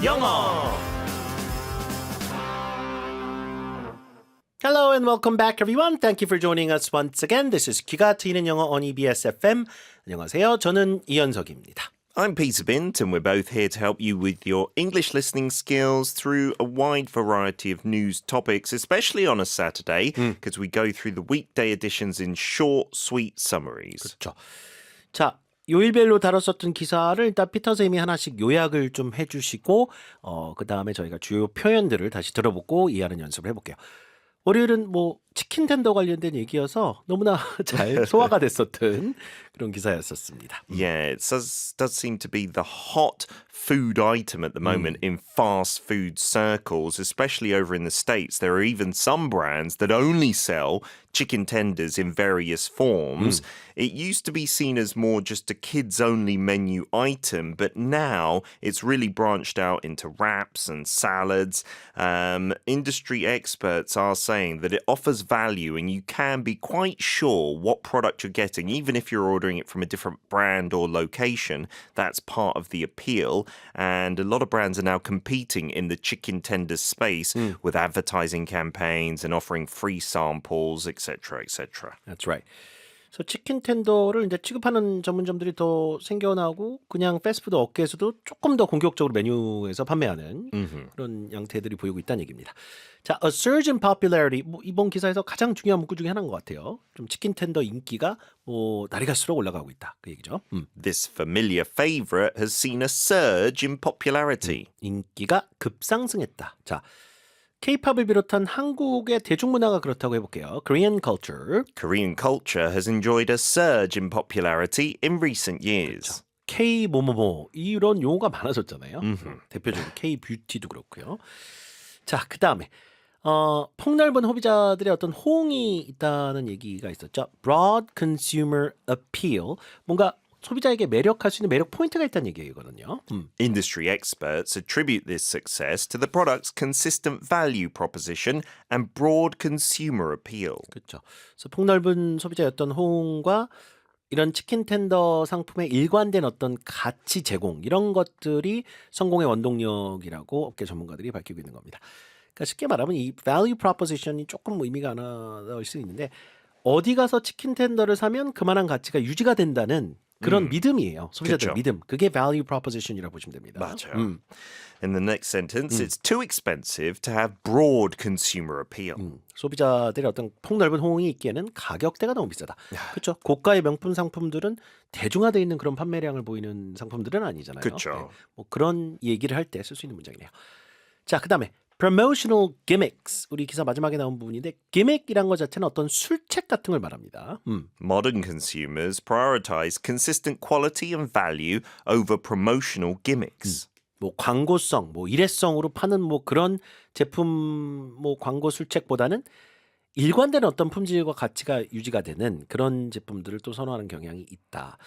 영어. Hello and welcome back, everyone. Thank you for joining us once again. This is 귀가 트이는 영어 on EBS FM. 안녕하세요. 저는 이현석입니다. I'm Peter Bint, and we're both here to help you with your English listening skills through a wide variety of news topics, especially on a Saturday, because we go through the weekday editions in short, sweet summaries. 그렇죠. 자, 요일별로 다뤘었던 기사를 일단 피터 쌤이 하나씩 요약을 좀 해주시고 그 다음에 저희가 주요 표현들을 다시 들어보고 이해하는 연습을 해볼게요. 월요일은 뭐 치킨 텐더 관련된 얘기여서 너무나 잘 소화가 됐었던 그런 기사였었습니다. Yeah, it does seem to be the hot food item at the moment in fast food circles, especially over in the States. There are even some brands that only sell chicken tenders in various forms. It used to be seen as more just a kids-only menu item, but now it's really branched out into wraps and salads. Industry experts are saying that it offers value and you can be quite sure what product you're getting, even if you're ordering it from a different brand or location. That's part of the appeal. And a lot of brands are now competing in the chicken tender space with advertising campaigns and offering free samples, etc., etc. That's right. 그래서 치킨 텐더를 이제 취급하는 전문점들이 더 생겨나고 그냥 패스트푸드 업계에서도 조금 더 공격적으로 메뉴에서 판매하는 그런 양태들이 보이고 있다는 얘기입니다. 자, a surge in popularity. 뭐 이번 기사에서 가장 중요한 문구 중에 하나인 것 같아요. 좀 치킨 텐더 인기가 뭐 날이 갈수록 올라가고 있다. 그 얘기죠. This familiar favorite has seen a surge in popularity. 인기가 급상승했다. 자, K-팝을 비롯한 한국의 대중문화가 그렇다고 해볼게요. Korean culture. Korean culture has enjoyed a surge in popularity in recent years. K 뭐뭐뭐 이런 용어가 많아졌잖아요. 대표적으로 K 뷰티도 그렇고요. 자, 그 다음에 폭넓은 소비자들의 어떤 호응이 있다는 얘기가 있었죠. Broad consumer appeal. 뭔가 소비자에게 매력할 수 있는 매력 포인트가 있다는 얘기거든요. Industry experts attribute this success to the product's consistent value proposition and broad consumer appeal. 그렇죠. 그래서 폭넓은 소비자의 어떤 호응과 이런 치킨 텐더 상품의 일관된 어떤 가치 제공 이런 것들이 성공의 원동력이라고 업계 전문가들이 밝히고 있는 겁니다. 그러니까 쉽게 말하면 이 value proposition이 조금 의미가 안 나올 수 있는데 어디 가서 치킨 텐더를 사면 그만한 가치가 유지가 된다는 그런 믿음이에요. 소비자들 그쵸. 믿음. 그게 value proposition이라고 보시면 됩니다. 맞아요. In the next sentence, it's too expensive to have broad consumer appeal. 소비자들의 어떤 폭넓은 호응이 있기에는 가격대가 너무 비싸다. 그렇죠. 고가의 명품 상품들은 대중화되어 있는 그런 판매량을 보이는 상품들은 아니잖아요. 그쵸. 뭐 그런 얘기를 할 때 쓸 수 있는 문장이네요. 자, 그다음에 promotional gimmicks. 우리 기사 마지막에 나온 부분인데 gimmick이란 것 자체는 어떤 술책 같은 걸 말합니다. Modern consumers prioritize consistent quality and value over promotional gimmicks. 뭐 광고성, 뭐 일회성으로 파는 뭐 그런 제품 뭐 광고 술책보다는 일관된 어떤 품질과 가치가 유지가 되는 그런 제품들을 또 선호하는 경향이 있다.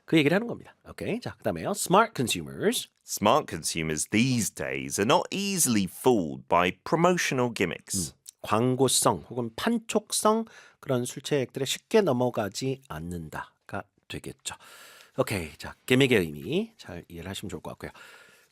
그 얘기를 하는 겁니다. 오케이. 자, 그다음에요. Smart consumers. Smart consumers these days are not easily fooled by promotional gimmicks. 광고성 혹은 판촉성 그런 술책들에 쉽게 넘어가지 않는다가 되겠죠. 오케이. 자, 기믹의 의미 잘 이해를 하시면 좋을 것 같고요.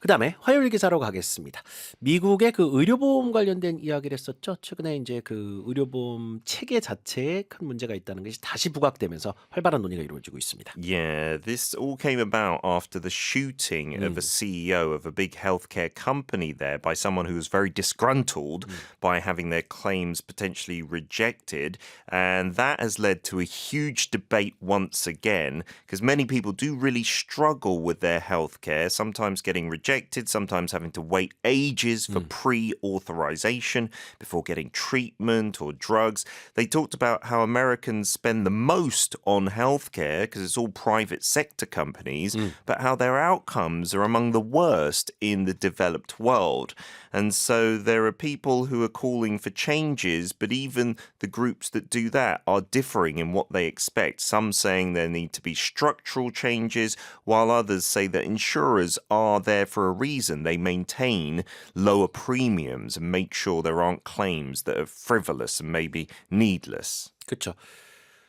그 다음에 화요일 기사로 가겠습니다. 미국의 그 의료보험 관련된 이야기를 했었죠. 최근에 이제 그 의료보험 체계 자체에 큰 문제가 있다는 것이 다시 부각되면서 활발한 논의가 이루어지고 있습니다. Yeah, this all came about after the shooting of a CEO of a big healthcare company there by someone who was very disgruntled by having their claims potentially rejected. And that has led to a huge debate once again, because many people do really struggle with their healthcare, sometimes getting rejected, sometimes having to wait ages for pre-authorization before getting treatment or drugs. They talked about how Americans spend the most on healthcare because it's all private sector companies, but how their outcomes are among the worst in the developed world. And so there are people who are calling for changes, but even the groups that do that are differing in what they expect. Some saying there need to be structural changes, while others say that insurers are there for a reason. They maintain lower premiums and make sure there aren't claims that are frivolous and maybe needless. 그렇죠.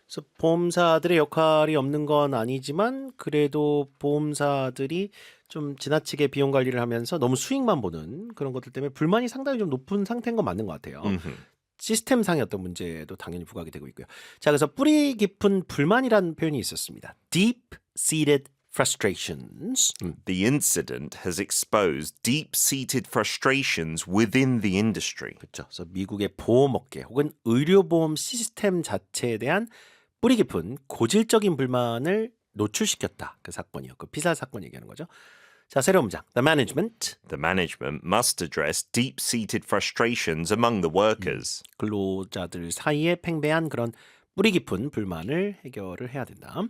그래서 보험사들의 역할이 없는 건 아니지만 그래도 보험사들이 좀 지나치게 비용 관리를 하면서 너무 수익만 보는 그런 것들 때문에 불만이 상당히 좀 높은 상태인 건 맞는 것 같아요. 시스템상의 어떤 문제도 당연히 부각이 되고 있고요. 자, 그래서 뿌리 깊은 불만이라는 표현이 있었습니다. Deep-seated frustrations. The incident has exposed deep-seated frustrations within the industry. 그렇죠. 그래서 미국의 보험업계 혹은 의료보험 시스템 자체에 대한 뿌리 깊은 고질적인 불만을 노출시켰다. 그 사건이요. 그 피살 사건 얘기하는 거죠. 자, 새로운 문장. The management. The management must address deep-seated frustrations among the workers. 근로자들 사이에 팽배한 그런 뿌리 깊은 불만을 해결을 해야 된다.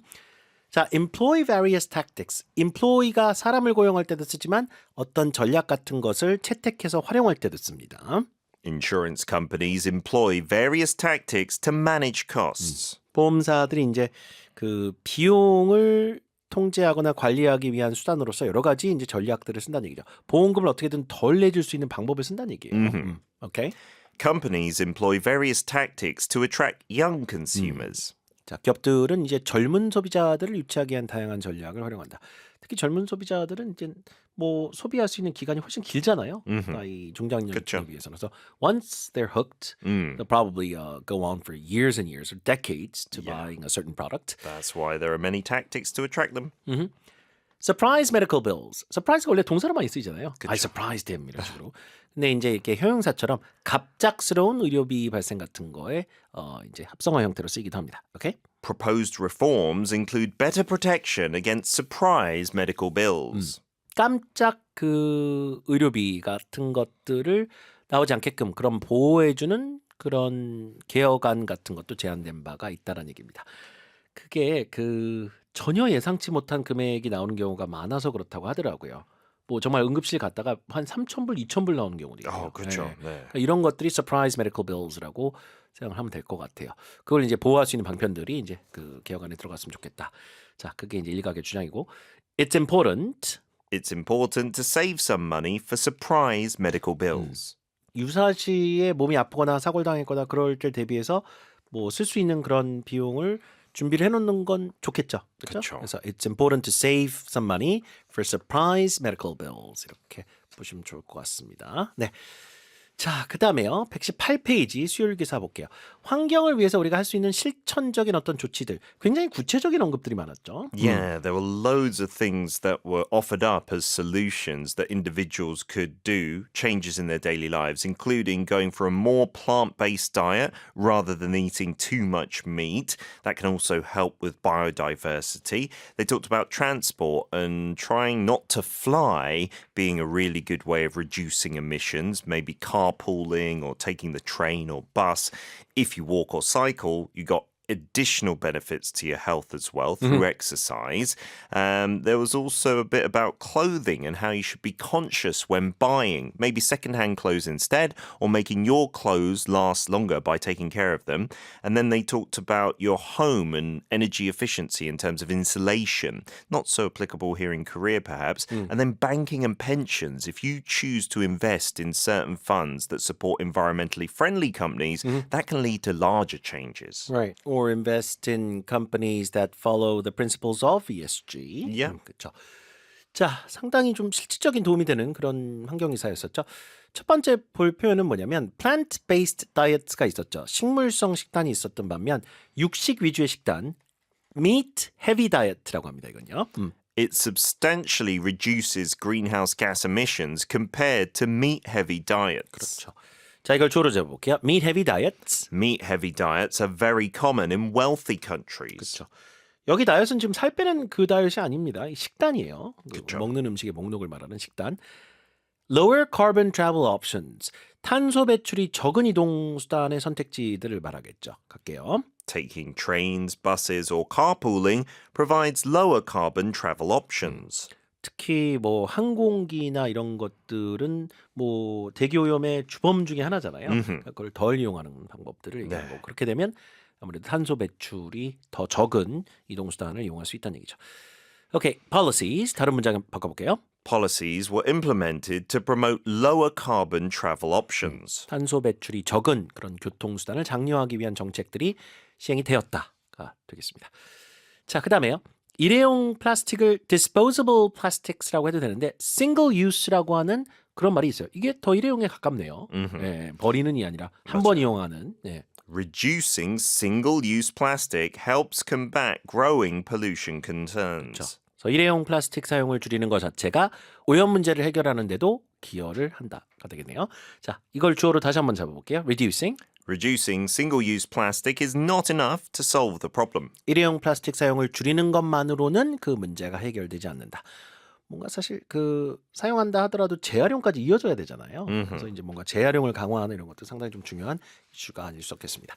자, employ various tactics. employ가 사람을 고용할 때도 쓰지만 어떤 전략 같은 것을 채택해서 활용할 때도 씁니다. Insurance companies employ various tactics to manage costs. 보험사들이 이제 그 비용을 통제하거나 관리하기 위한 수단으로서 여러 가지 이제 전략들을 쓴다는 얘기죠. 보험금을 어떻게든 덜 내줄 수 있는 방법을 쓴다는 얘기예요. 오케이. Companies employ various tactics to attract young consumers. 자, 기업들은 이제 젊은 소비자들을 유치하기 위한 다양한 전략을 활용한다. 특히 젊은 소비자들은 이제 뭐 소비할 수 있는 기간이 훨씬 길잖아요. 이 중장년층에 비해서. 그래서 once they're hooked, they'll probably go on for years and years or decades to buying a certain product. That's why there are many tactics to attract them. Surprise medical bills. surprise가 원래 동사로 많이 쓰이잖아요. I surprised him 이런 식으로. 근데 이제 이렇게 형용사처럼 갑작스러운 의료비 발생 같은 거에 이제 합성어 형태로 쓰이기도 합니다. 오케이? Proposed reforms include better protection against surprise medical bills. 깜짝 그 의료비 같은 것들을 나오지 않게끔 그런 보호해주는 그런 개혁안 같은 것도 제안된 바가 있다라는 얘기입니다. 그게 그 전혀 예상치 못한 금액이 나오는 경우가 많아서 그렇다고 하더라고요. 뭐 정말 응급실 갔다가 한 3,000불, 2,000불 나오는 경우도 있고요. 그렇죠. 네. 네. 그러니까 이런 것들이 surprise medical bills라고 생각을 하면 될 것 같아요. 그걸 이제 보호할 수 있는 방편들이 이제 그 개혁안에 들어갔으면 좋겠다. 자, 그게 이제 일각의 주장이고, it's important. It's important to save some money for surprise medical bills. 유사시에 몸이 아프거나 사고를 당했거나 그럴 때 대비해서 뭐 쓸 수 있는 그런 비용을 준비를 해놓는 건 좋겠죠. 그렇죠? 그래서 it's important to save some money for surprise medical bills 이렇게 보시면 좋을 것 같습니다. 네. 자, 그 다음에요. 118페이지 수요일 기사 볼게요. 환경을 위해서 우리가 할 수 있는 실천적인 어떤 조치들. 굉장히 구체적인 언급들이 많았죠. Yeah, there were loads of things that were offered up as solutions that individuals could do, changes in their daily lives, including going for a more plant-based diet rather than eating too much meat. That can also help with biodiversity. They talked about transport and trying not to fly being a really good way of reducing emissions, maybe carpooling or taking the train or bus. If you walk or cycle, you got additional benefits to your health as well through exercise. There was also a bit about clothing and how you should be conscious when buying, maybe secondhand clothes instead, or making your clothes last longer by taking care of them. And then they talked about your home and energy efficiency in terms of insulation, not so applicable here in Korea perhaps. And then banking and pensions. If you choose to invest in certain funds that support environmentally friendly companies, that can lead to larger changes. Right. Or invest in companies that follow the principles of ESG. Yeah. 그렇죠. 자, 상당히 좀 실질적인 도움이 되는 그런 환경이사였었죠. 첫 번째 볼 표현은 뭐냐면 plant-based diet가 있었죠. 식물성 식단이 있었던 반면 육식 위주의 식단, meat heavy diet라고 합니다. 이건요. It substantially reduces greenhouse gas emissions compared to meat-heavy diets. 그렇죠. 자, 이걸 주어로 잡아볼게요. Meat heavy diets. Meat-heavy diets are very common in wealthy countries. 그렇죠. 여기 다이어트는 지금 살 빼는 그 다이어트이 아닙니다. 이 식단이에요. 그쵸. 먹는 음식의 목록을 말하는 식단. Lower carbon travel options. 탄소 배출이 적은 이동 수단의 선택지들을 말하겠죠. 갈게요. Taking trains, buses, or carpooling provides lower carbon travel options. 특히 뭐 항공기나 이런 것들은 뭐 대기 오염의 주범 중에 하나잖아요. 그러니까 그걸 덜 이용하는 방법들을 얘기하는 거고 그렇게 되면 아무래도 탄소 배출이 더 적은 이동 수단을 이용할 수 있다는 얘기죠. 오케이, policies 다른 문장 바꿔볼게요. Policies were implemented to promote lower carbon travel options. 탄소 배출이 적은 그런 교통 수단을 장려하기 위한 정책들이 시행이 되었다가 되겠습니다. 자, 그다음에요. 일회용 플라스틱을 disposable plastics라고 해도 되는데 single use라고 하는 그런 말이 있어요. 이게 더 일회용에 가깝네요. 예, 버리는이 아니라 한 번 이용하는. 예. Reducing single-use plastic helps combat growing pollution concerns. 그래서 일회용 플라스틱 사용을 줄이는 것 자체가 오염 문제를 해결하는 데도 기여를 한다가 되겠네요. 자, 이걸 주어로 다시 한번 잡아볼게요. Reducing. Reducing single-use plastic is not enough to solve the problem. 일회용 플라스틱 사용을 줄이는 것만으로는 그 문제가 해결되지 않는다. 뭔가 사실 그 사용한다 하더라도 재활용까지 이어져야 되잖아요. 그래서 이제 뭔가 재활용을 강화하는 이런 것도 상당히 좀 중요한 이슈가 아닐 수 없겠습니다.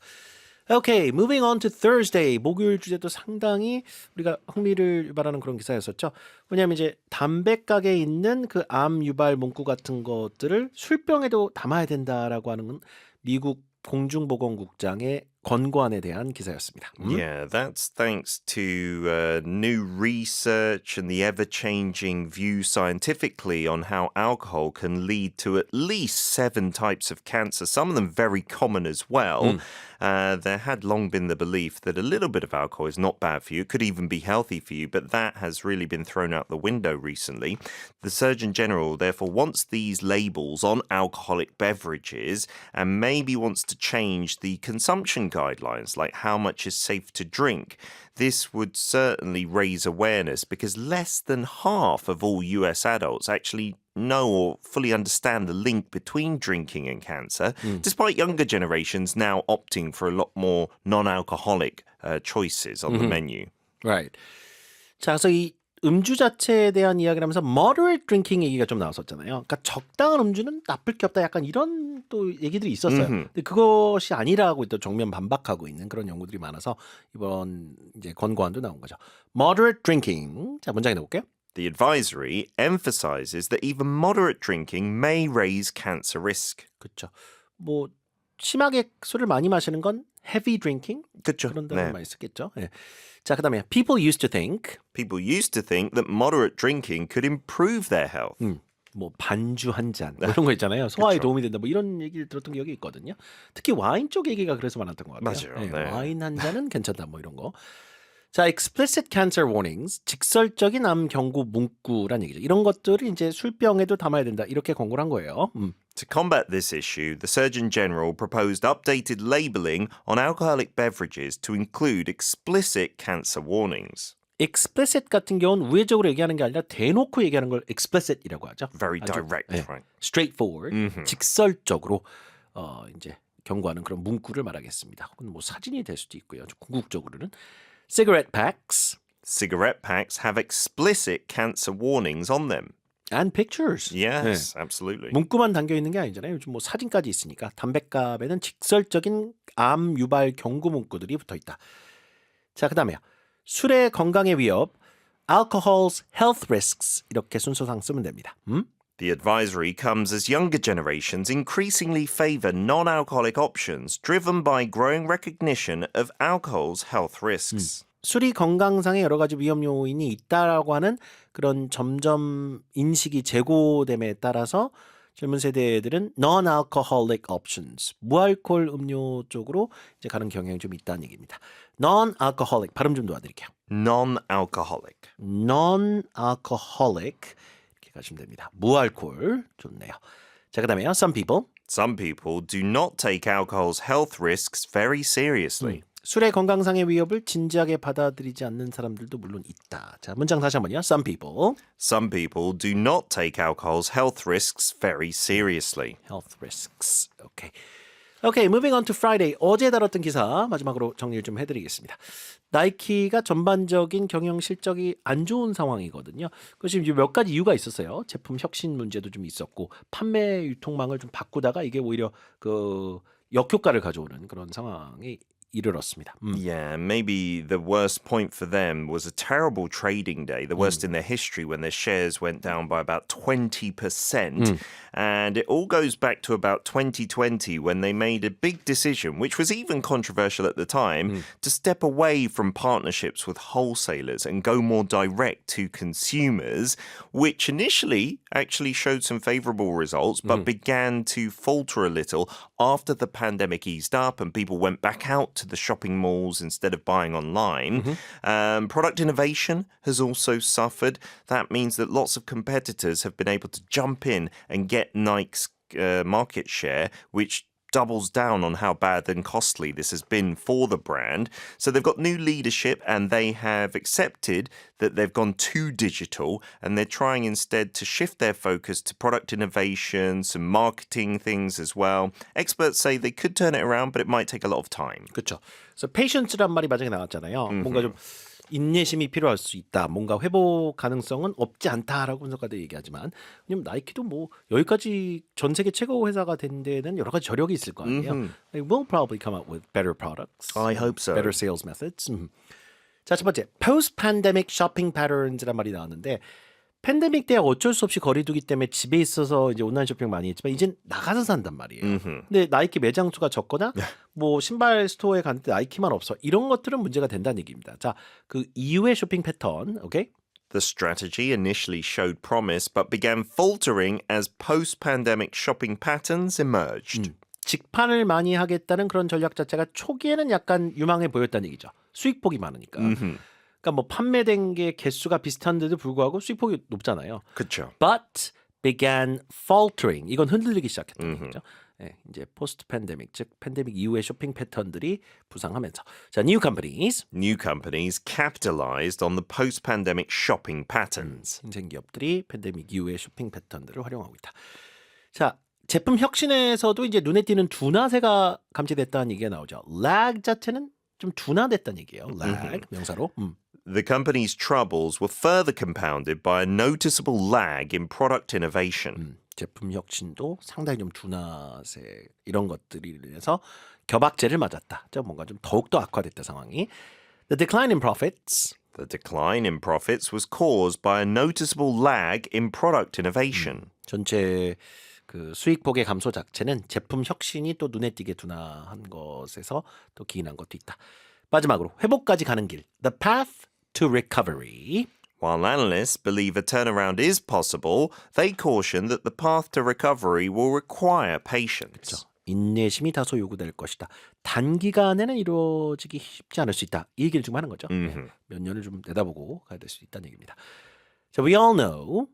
Okay, moving on to Thursday. 목요일 주제도 상당히 우리가 흥미를 유발하는 그런 기사였었죠. 왜냐하면 이제 담배 가게에 있는 그 암 유발 문구 같은 것들을 술병에도 담아야 된다라고 하는 미국 공중보건국장의 권고안에 대한 기사였습니다. Yeah, that's thanks to new research and the ever-changing view scientifically on how alcohol can lead to at least 7 types of cancer, some of them very common as well. There had long been the belief that a little bit of alcohol is not bad for you. It could even be healthy for you, but that has really been thrown out the window recently. The Surgeon General therefore wants these labels on alcoholic beverages and maybe wants to change the consumption guidelines, like how much is safe to drink. This would certainly raise awareness because less than half of all US adults actually know or fully understand the link between drinking and cancer, despite younger generations now opting for a lot more non-alcoholic choices on the menu. Right. 자, 그래서 이 음주 자체에 대한 이야기를 하면서 moderate drinking 얘기가 좀 나왔었잖아요. 그러니까 적당한 음주는 나쁠 게 없다. 약간 이런 또 얘기들이 있었어요. 근데 그것이 아니라고 또 정면 반박하고 있는 그런 연구들이 많아서 이번 이제 권고안도 나온 거죠. Moderate drinking. 자, 문장 읽어볼게요. The advisory emphasizes that even moderate drinking may raise cancer risk. 그렇죠. 뭐 심하게 술을 많이 마시는 건 heavy drinking 그렇죠. 그런 단어 많이 쓰겠죠. 예. 자, 그다음에 people used to think People used to think that moderate drinking could improve their health. 뭐 반주 한 잔 뭐 이런 거 있잖아요. 소화에 도움이 된다. 뭐 이런 얘기를 들었던 기억이 있거든요. 특히 와인 쪽 얘기가 그래서 많았던 것 같아요. 맞아요. 예, 네. 와인 한 잔은 괜찮다. 뭐 이런 거. 자, explicit cancer warnings, 직설적인 암 경고 문구란 얘기죠. 이런 것들을 이제 술병에도 담아야 된다. 이렇게 권고를 한 거예요. To combat this issue, the Surgeon General proposed updated labeling on alcoholic beverages to include explicit cancer warnings. explicit 같은 경우는 우회적으로 얘기하는 게 아니라 대놓고 얘기하는 걸 explicit이라고 하죠. Very 아주, direct, 예, right? straightforward, 직설적으로 이제 경고하는 그런 문구를 말하겠습니다. 혹은 뭐 사진이 될 수도 있고요. 좀 궁극적으로는 cigarette packs Cigarette packs have explicit cancer warnings on them. and pictures. Yes, absolutely. 문구만 담겨 있는 게 아니잖아요. 요즘 뭐 사진까지 있으니까 담뱃갑에는 직설적인 암 유발 경고 문구들이 붙어 있다. 자, 그다음에요. 술의 건강의 위협, alcohol's health risks 이렇게 순서상 쓰면 됩니다. The advisory comes as younger generations increasingly favor non-alcoholic options driven by growing recognition of alcohol's health risks. 술이 건강상의 여러 가지 위험 요인이 있다라고 하는 그런 점점 인식이 제고됨에 따라서 젊은 세대들은 non-alcoholic options, 무알콜 음료 쪽으로 이제 가는 경향이 좀 있다는 얘기입니다. non-alcoholic 발음 좀 도와드릴게요. Non-alcoholic. non-alcoholic 이렇게 가시면 됩니다. 무알콜 좋네요. 자, 그다음에요. Some people Some people do not take alcohol's health risks very seriously. 술의 건강상의 위협을 진지하게 받아들이지 않는 사람들도 물론 있다. 자, 문장 다시 한번요. Some people Some people do not take alcohol's health risks very seriously. health risks. Okay. Okay, moving on to Friday. 어제 다뤘던 기사 마지막으로 정리를 좀 해드리겠습니다. 나이키가 전반적인 경영 실적이 안 좋은 상황이거든요. 그것이 이제 몇 가지 이유가 있었어요. 제품 혁신 문제도 좀 있었고 판매 유통망을 좀 바꾸다가 이게 오히려 그 역효과를 가져오는 그런 상황이 이르렀습니다. Yeah, maybe the worst point for them was a terrible trading day, the worst in their history, when their shares went down by about 20%. And it all goes back to about 2020 when they made a big decision, which was even controversial at the time, to step away from partnerships with wholesalers and go more direct to consumers, which initially actually showed some favorable results, but began to falter a little after the pandemic eased up and people went back out to the shopping malls instead of buying online. Product innovation has also suffered. That means that lots of competitors have been able to jump in and get Nike's market share, which doubles down on how bad and costly this has been for the brand. So they've got new leadership and they have accepted that they've gone too digital and they're trying instead to shift their focus to product innovation, some marketing things as well. Experts say they could turn it around, but it might take a lot of time. 그렇죠. 그래서 patience란 말이 마지막에 나왔잖아요. 뭔가 좀 인내심이 필요할 수 있다. 뭔가 회복 가능성은 없지 않다라고 분석가들이 얘기하지만 왜냐면 나이키도 뭐 여기까지 전 세계 최고 회사가 된 데는 여러 가지 저력이 있을 거 아니에요. They will probably come up with better products. I hope so. Better sales methods. 자, 첫 번째. Post-pandemic shopping patterns란 말이 나왔는데 팬데믹 때 어쩔 수 없이 거리두기 때문에 집에 있어서 이제 온라인 쇼핑 많이 했지만 이젠 나가서 산단 말이에요. 근데 나이키 매장 수가 적거나 뭐 신발 스토어에 갔는데 나이키만 없어. 이런 것들은 문제가 된다는 얘기입니다. 자, 그 이후의 쇼핑 패턴, 오케이? The strategy initially showed promise but began faltering as post-pandemic shopping patterns emerged. 직판을 많이 하겠다는 그런 전략 자체가 초기에는 약간 유망해 보였다는 얘기죠. 수익폭이 많으니까. 그러니까 뭐 판매된 게 개수가 비슷한데도 불구하고 수익폭이 높잖아요. 그렇죠. But began faltering. 이건 흔들리기 시작했다는 얘기죠. 네, 이제 포스트 팬데믹, 즉 팬데믹 이후의 쇼핑 패턴들이 부상하면서 자, new companies capitalized on the post-pandemic shopping patterns. 신생 기업들이 팬데믹 이후의 쇼핑 패턴들을 활용하고 있다. 자, 제품 혁신에서도 이제 눈에 띄는 둔화세가 감지됐다는 얘기가 나오죠. lag 자체는 좀 둔화됐다는 얘기예요. lag 명사로. The company's troubles were further compounded by a noticeable lag in product innovation. 제품 혁신도 상당히 좀 둔화세 이런 것들이 인해서 겨박제를 맞았다. 뭔가 좀 더욱더 악화됐다 상황이. The decline in profits. The decline in profits was caused by a noticeable lag in product innovation. 전체 그 수익폭의 감소 자체는 제품 혁신이 또 눈에 띄게 둔화한 것에서 또 기인한 것도 있다. 마지막으로 회복까지 가는 길. The path to recovery. While analysts believe a turnaround is possible, they caution that the path to recovery will require patience. 인내심이 다소 요구될 것이다. 단기간에는 이루어지기 쉽지 않을 수 있다. 이 얘기를 좀 하는 거죠. 몇 년을 좀 내다보고 가야 될 수 있다는 얘기입니다. So we all know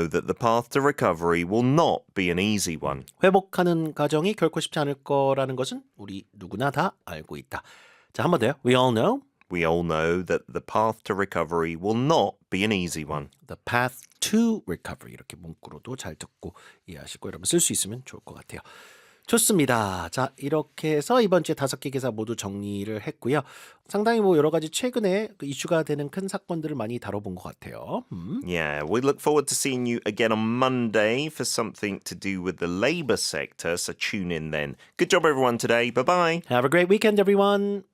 that the path to recovery will not be an easy one. 회복하는 과정이 결코 쉽지 않을 거라는 것은 우리 누구나 다 알고 있다. 자, 한 번 더요. We all know that the path to recovery will not be an easy one. The path to recovery 이렇게 문구로도 잘 듣고 이해하시고 여러분 쓸 수 있으면 좋을 것 같아요. 좋습니다. 자, 이렇게 해서 이번 주에 5개 기사 모두 정리를 했고요. 상당히 뭐 여러 가지 최근에 그 이슈가 되는 큰 사건들을 많이 다뤄본 것 같아요. Yeah, we look forward to seeing you again on Monday for something to do with the labor sector. So tune in then. Good job, everyone, today. Bye-bye. Have a great weekend, everyone.